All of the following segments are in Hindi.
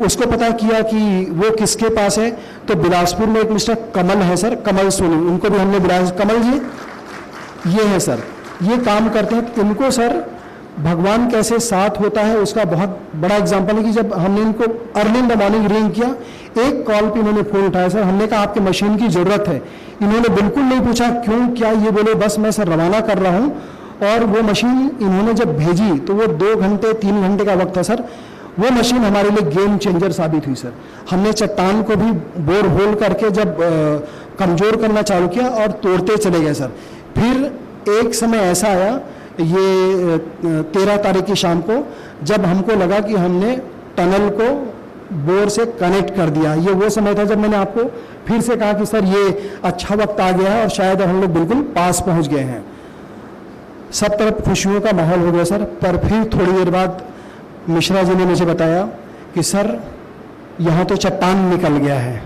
उसको पता किया कि वो किसके पास है, तो बिलासपुर में एक मिस्टर कमल है सर, कमल सोनी, उनको भी हमने बुलाया। कमल जी ये है सर, ये काम करते हैं। इनको सर भगवान कैसे साथ होता है उसका बहुत बड़ा एग्जांपल है कि जब हमने इनको early in the morning ring किया, एक कॉल पे इन्होंने फोन उठाया सर, हमने कहा आपके मशीन की जरूरत है। इन्होंने बिल्कुल नहीं पूछा क्यों क्या, ये बोले बस मैं सर रवाना कर रहा हूँ। और वो मशीन इन्होंने जब भेजी तो वो 2 घंटे 3 घंटे का वक्त था सर, वो मशीन हमारे लिए गेम चेंजर साबित हुई सर। हमने चट्टान को भी बोर होल करके जब कमजोर करना चालू किया और तोड़ते चले गए सर। फिर एक समय ऐसा आया, ये 13 तारीख की शाम को, जब हमको लगा कि हमने टनल को बोर से कनेक्ट कर दिया। ये वो समय था जब मैंने आपको फिर से कहा कि सर ये अच्छा वक्त आ गया है और शायद हम लोग बिल्कुल पास पहुंच गए हैं। सब तरफ खुशियों का माहौल हो गया सर। पर फिर थोड़ी देर बाद मिश्रा जी ने मुझे बताया कि सर यहाँ तो चट्टान निकल गया है,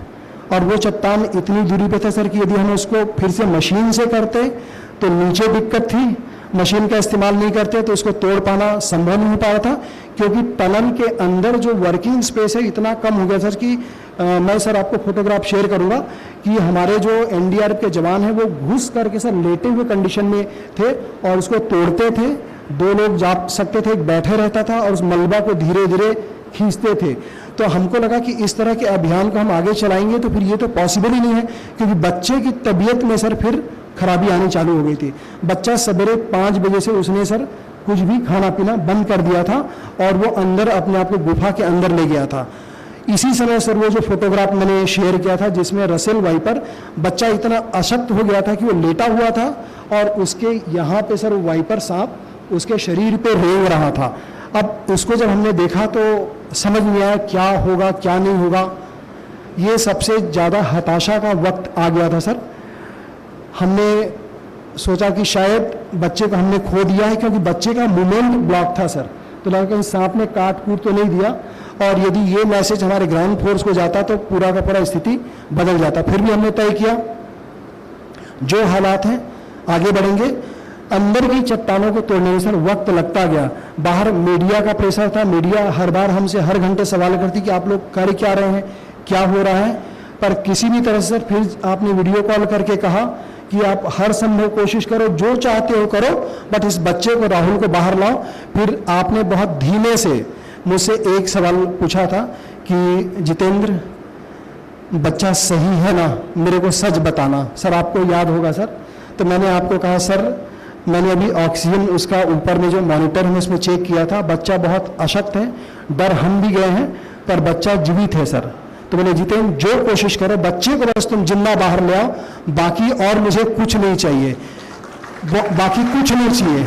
और वो चट्टान इतनी दूरी पे था सर कि यदि हम उसको फिर से मशीन से करते तो नीचे दिक्कत थी, मशीन का इस्तेमाल नहीं करते तो इसको तोड़ पाना संभव नहीं हो पा रहा था, क्योंकि टनल के अंदर जो वर्किंग स्पेस है इतना कम हो गया सर कि मैं सर आपको फोटोग्राफ शेयर करूंगा कि हमारे जो एनडीआरएफ के जवान हैं वो घुस करके सर लेटे हुए कंडीशन में थे और उसको तोड़ते थे। 2 लोग जा सकते थे, एक बैठे रहता था और उस मलबा को धीरे धीरे खींचते थे। तो हमको लगा कि इस तरह के अभियान को हम आगे चलाएंगे तो फिर ये तो पॉसिबल ही नहीं है, क्योंकि बच्चे की तबीयत में सर फिर खराबी आनी चालू हो गई थी। बच्चा सवेरे 5 बजे से उसने सर कुछ भी खाना पीना बंद कर दिया था और वो अंदर अपने आप को गुफा के अंदर ले गया था। इसी समय सर वो जो फोटोग्राफ मैंने शेयर किया था जिसमें रसेल वाइपर, बच्चा इतना अशक्त हो गया था कि वो लेटा हुआ था और उसके यहाँ पे सर वाइपर सांप उसके शरीर पे रेंग रहा था। अब उसको जब हमने देखा तो समझ नहीं आया क्या होगा क्या नहीं होगा। ये सबसे ज़्यादा हताशा का वक्त आ गया था सर। हमने सोचा कि शायद बच्चे को हमने खो दिया है, क्योंकि बच्चे का मूवमेंट ब्लॉक था सर। तो लगा कि सांप ने काट कूट तो नहीं दिया, और यदि ये मैसेज हमारे ग्राउंड फोर्स को जाता तो पूरा का पूरा स्थिति बदल जाता। फिर भी हमने तय किया जो हालात हैं आगे बढ़ेंगे। अंदर की चट्टानों को तोड़ने में सर वक्त लगता गया। बाहर मीडिया का प्रेशर था, मीडिया हर बार हमसे हर घंटे सवाल करती कि आप लोग कर क्या रहे हैं, क्या हो रहा है। पर किसी भी तरह से सर फिर आपने वीडियो कॉल करके कहा कि आप हर संभव कोशिश करो, जो चाहते हो करो, बट इस बच्चे को, राहुल को बाहर लाओ। फिर आपने बहुत धीमे से मुझसे एक सवाल पूछा था कि जितेंद्र बच्चा सही है ना, मेरे को सच बताना। सर आपको याद होगा सर, तो मैंने आपको कहा सर मैंने अभी ऑक्सीजन उसका ऊपर में जो मॉनिटर है उसमें चेक किया था, बच्चा बहुत अशक्त है, डर हम भी गए हैं, पर बच्चा जीवित है सर। तो मैंने जितेंद्र जो कोशिश करो, बच्चे को बस तुम जिंदा बाहर ले आओ, बाकी और मुझे कुछ नहीं चाहिए, बाकी कुछ नहीं चाहिए।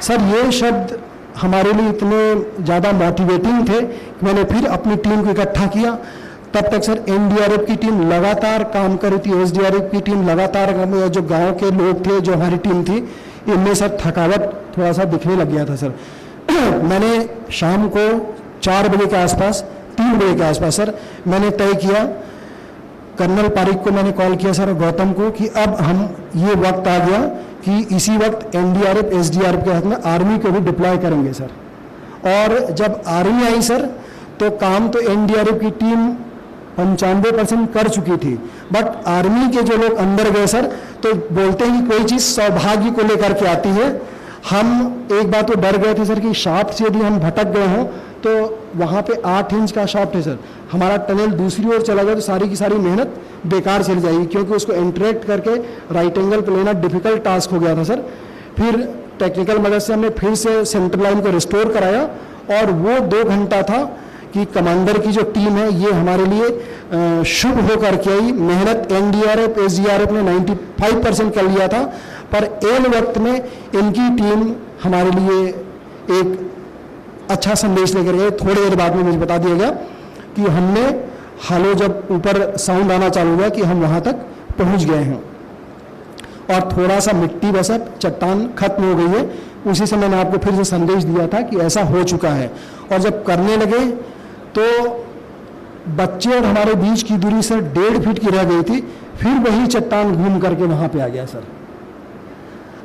सर ये शब्द हमारे लिए इतने ज़्यादा मोटिवेटिंग थे कि मैंने फिर अपनी टीम को इकट्ठा किया। तब तक सर एनडीआरएफ की टीम लगातार काम कर रही थी, एसडीआरएफ की टीम लगातार, जो गांव के लोग थे, जो हमारी टीम थी, इनमें सर थकावट थोड़ा सा दिखने लग गया था सर। मैंने शाम को 4 बजे के आसपास, 3 बजे के आसपास सर मैंने तय किया, कर्नल पारिक को मैंने कॉल किया सर, गौतम को, कि अब हम ये वक्त आ गया कि इसी वक्त एनडीआरएफ एसडीआरएफ के हाथ में आर्मी को भी डिप्लॉय करेंगे सर। और जब आर्मी आई सर तो काम तो एनडीआरएफ की टीम 95% कर चुकी थी, बट आर्मी के जो लोग अंदर गए सर तो बोलते हैं कि कोई चीज़ सौभाग्य को लेकर के आती है। हम एक बात तो डर गए थे सर कि शाफ्ट से यदि हम भटक गए हों तो वहाँ पे 8 इंच का शाफ्ट है सर, हमारा टनल दूसरी ओर चला गया तो सारी की सारी मेहनत बेकार चली जाएगी, क्योंकि उसको इंटरेक्ट करके राइट एंगल पे लेना डिफिकल्ट टास्क हो गया था सर। फिर टेक्निकल मदद से हमने फिर से सेंटर लाइन को रिस्टोर कराया, और वो 2 घंटा था कि कमांडर की जो टीम है ये हमारे लिए शुभ होकर के आई। मेहनत एनडीआरएफ एसडीआरएफ ने 95% कर लिया था, पर एन वक्त में इनकी टीम हमारे लिए एक अच्छा संदेश लेकर गए। थोड़ी देर बाद में मुझे बता दिया गया कि हमने हालो जब ऊपर साउंड आना चालू हुआ कि हम वहाँ तक पहुँच गए हैं, और थोड़ा सा मिट्टी बस अब चट्टान खत्म हो गई है। उसी समय मैंने आपको फिर से संदेश दिया था कि ऐसा हो चुका है। और जब करने लगे तो बच्चे और हमारे बीच की दूरी सर 1.5 फीट की रह गई थी, फिर वही चट्टान घूम करके वहाँ पे आ गया सर।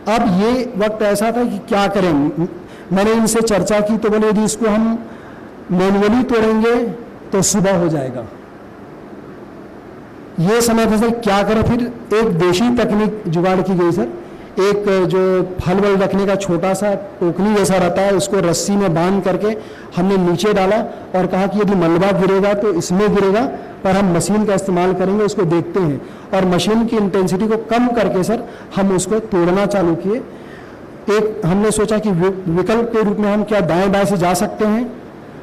अब ये वक्त ऐसा था कि क्या करें। मैंने इनसे चर्चा की तो बोले यदि इसको हम मैनुअली तोड़ेंगे तो सुबह हो जाएगा। ये समय था सर, क्या करें फिर? एक देशी तकनीक जुगाड़ की गई सर। एक जो फल वल रखने का छोटा सा टोकनी जैसा रहता है, उसको रस्सी में बांध करके हमने नीचे डाला और कहा कि यदि मलबा गिरेगा तो इसमें गिरेगा, पर हम मशीन का इस्तेमाल करेंगे, उसको देखते हैं। और मशीन की इंटेंसिटी को कम करके सर हम उसको तोड़ना चालू किए। एक हमने सोचा कि विकल्प के रूप में हम क्या दाएं बाएं से जा सकते हैं,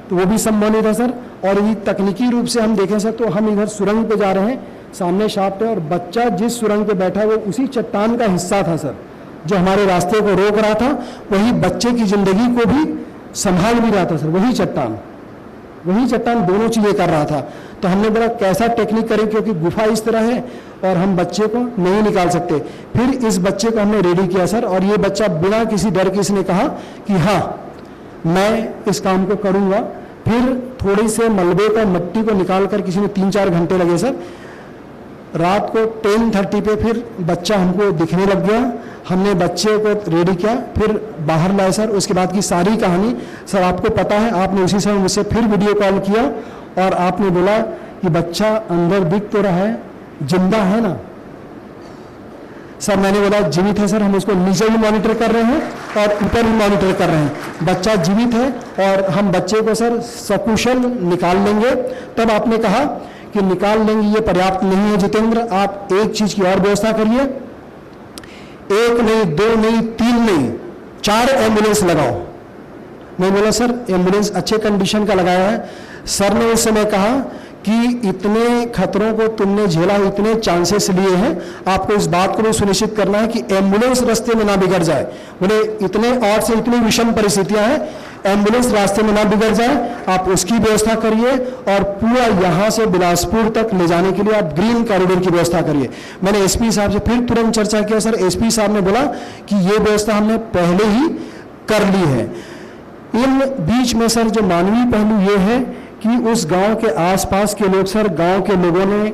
तो वो भी संभव नहीं था सर। और ये तकनीकी रूप से हम देखें सर, तो हम इधर सुरंग पे जा रहे हैं, सामने शाफ्ट है, और बच्चा जिस सुरंग पे बैठा है वो उसी चट्टान का हिस्सा था सर, जो हमारे रास्ते को रोक रहा था। वही बच्चे की जिंदगी को भी संभाल भी रहा था सर, वही चट्टान दोनों चीजें कर रहा था। तो हमने बोला कैसा टेक्निक करें, क्योंकि गुफा इस तरह है और हम बच्चे को नहीं निकाल सकते। फिर इस बच्चे को हमने रेडी किया सर, और ये बच्चा बिना किसी डर के इसने कहा कि हाँ मैं इस काम को करूंगा। फिर थोड़ी से मलबे का मट्टी को निकाल कर किसी ने 3-4 घंटे लगे सर। रात को 10:30 पे फिर बच्चा हमको दिखने लग गया। हमने बच्चे को रेडी किया, फिर बाहर लाए सर। उसके बाद की सारी कहानी सर आपको पता है, आपने उसी समय मुझसे फिर वीडियो कॉल किया और आपने बोला कि बच्चा अंदर दिख तो रहा है, जिंदा है ना? सर मैंने बोला जीवित है सर, हम उसको नीचे भी मॉनिटर कर रहे हैं और ऊपर भी मॉनिटर कर रहे हैं। बच्चा जीवित है और हम बच्चे को सर सकुशल निकाल लेंगे। तब आपने कहा कि निकाल लेंगे ये पर्याप्त नहीं है जितेंद्र, आप एक चीज की और व्यवस्था करिए, 1 नहीं 2 नहीं 3 नहीं 4 एम्बुलेंस लगाओ। मैं बोला सर एम्बुलेंस अच्छे कंडीशन का लगाया है। सर ने उस समय कहा कि इतने खतरों को तुमने झेला, इतने चांसेस लिए हैं, आपको इस बात को भी सुनिश्चित करना है कि एम्बुलेंस रास्ते में ना बिगड़ जाए। बोले इतने और से इतनी विषम परिस्थितियां हैं, एम्बुलेंस रास्ते में ना बिगड़ जाए, आप उसकी व्यवस्था करिए और पूरा यहाँ से बिलासपुर तक ले जाने के लिए आप ग्रीन कॉरिडोर की व्यवस्था करिए। मैंने एसपी साहब से फिर तुरंत चर्चा किया सर। एसपी साहब ने बोला कि ये व्यवस्था हमने पहले ही कर ली है। इन बीच में सर जो मानवीय पहलू ये है कि उस गांव के आसपास के लोग सर, गांव के लोगों ने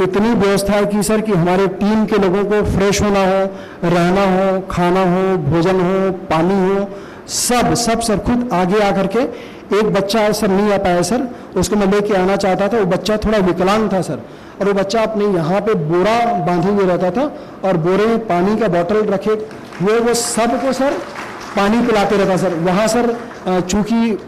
इतनी व्यवस्था की सर कि हमारे टीम के लोगों को फ्रेश होना हो, रहना हो, खाना हो, भोजन हो, पानी हो, सब सर खुद आगे आकर के। एक बच्चा सर नहीं आ पाया सर, उसको मैं लेके आना चाहता था, वो बच्चा थोड़ा विकलांग था सर, और वो बच्चा अपने यहाँ पे बोरा बांधे हुए रहता था और बोरे में पानी का बोतल रखे हुए वो सबको सर पानी पिलाते रहता सर। वहाँ सर चूंकि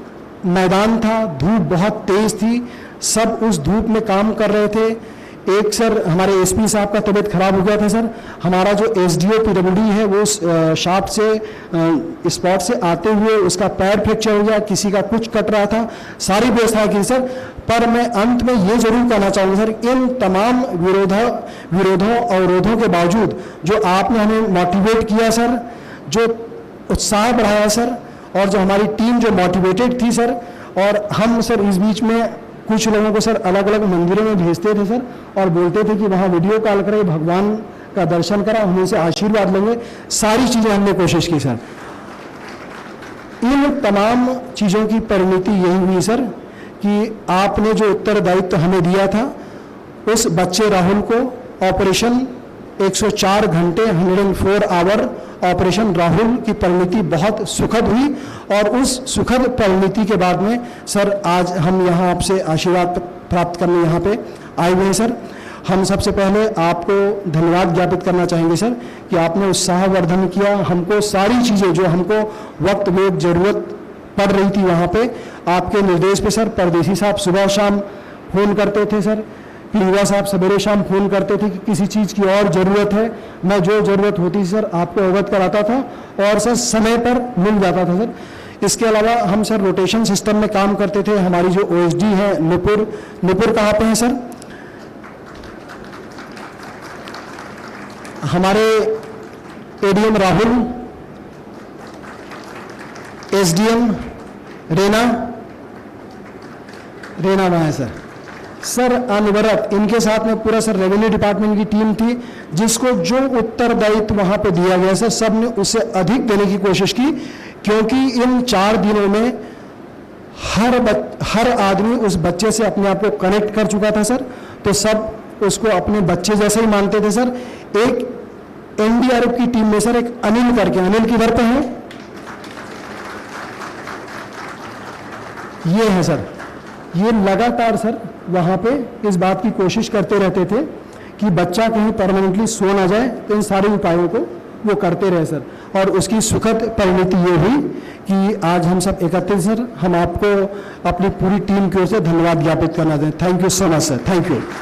मैदान था, धूप बहुत तेज थी, सब उस धूप में काम कर रहे थे। एक सर हमारे एसपी साहब का तबीयत खराब हो गया था सर। हमारा जो एसडीओ पीडब्ल्यूडी है वो शाफ्ट से स्पॉट से आते हुए उसका पैर फ्रैक्चर हो गया, किसी का कुछ कट रहा था, सारी व्यवस्था की सर। पर मैं अंत में ये जरूर कहना चाहूँगा सर, इन तमाम विरोधों अवरोधों के बावजूद जो आपने हमें मोटिवेट किया सर, जो उत्साह बढ़ाया सर, और जो हमारी टीम जो मोटिवेटेड थी सर, और हम सर इस बीच में कुछ लोगों को सर अलग अलग मंदिरों में भेजते थे सर और बोलते थे कि वहाँ वीडियो कॉल करें, भगवान का दर्शन करा, हम उनसे आशीर्वाद लेंगे। सारी चीज़ें हमने कोशिश की सर। इन तमाम चीज़ों की परिणति यही हुई सर कि आपने जो उत्तरदायित्व हमें दिया था, उस बच्चे राहुल को ऑपरेशन 104 घंटे 104 आवर ऑपरेशन राहुल की परिणति बहुत सुखद हुई। और उस सुखद परिणति के बाद में सर आज हम यहाँ आपसे आशीर्वाद प्राप्त करने यहाँ पे आए हुए हैं सर। हम सबसे पहले आपको धन्यवाद ज्ञापित करना चाहेंगे सर कि आपने उत्साहवर्धन किया, हमको सारी चीज़ें जो हमको वक्त में जरूरत पड़ रही थी वहाँ पे आपके निर्देश पे सर। परदेसी साहब सुबह शाम फोन करते थे सर, युवा साहब सवेरे शाम फोन करते थे कि किसी चीज़ की और ज़रूरत है। मैं जो ज़रूरत होती सर आपको अवगत कराता था और सर समय पर मिल जाता था सर। इसके अलावा हम सर रोटेशन सिस्टम में काम करते थे। हमारी जो ओएसडी है नुपुर कहाँ पे है सर? हमारे एडीएम राहुल, एसडीएम रेना वहाँ है सर अनवरत इनके साथ में पूरा सर रेवेन्यू डिपार्टमेंट की टीम थी, जिसको जो उत्तरदायित्व वहां पे दिया गया सर सब ने उससे अधिक देने की कोशिश की, क्योंकि इन 4 दिनों में हर आदमी उस बच्चे से अपने आप को कनेक्ट कर चुका था सर। तो सब उसको अपने बच्चे जैसे ही मानते थे सर। एक एनडीआरएफ की टीम में सर, एक अनिल करके, अनिल किधर पे है? ये है सर, ये लगातार सर वहाँ पे इस बात की कोशिश करते रहते थे कि बच्चा कहीं परमानेंटली सो ना जाए, तो इन सारे उपायों को वो करते रहे सर। और उसकी सुखद परिणति ये हुई कि आज हम सब एकत्रित सर, हम आपको अपनी पूरी टीम की ओर से धन्यवाद ज्ञापित करना चाहते हैं। Thank you so much sir, thank you.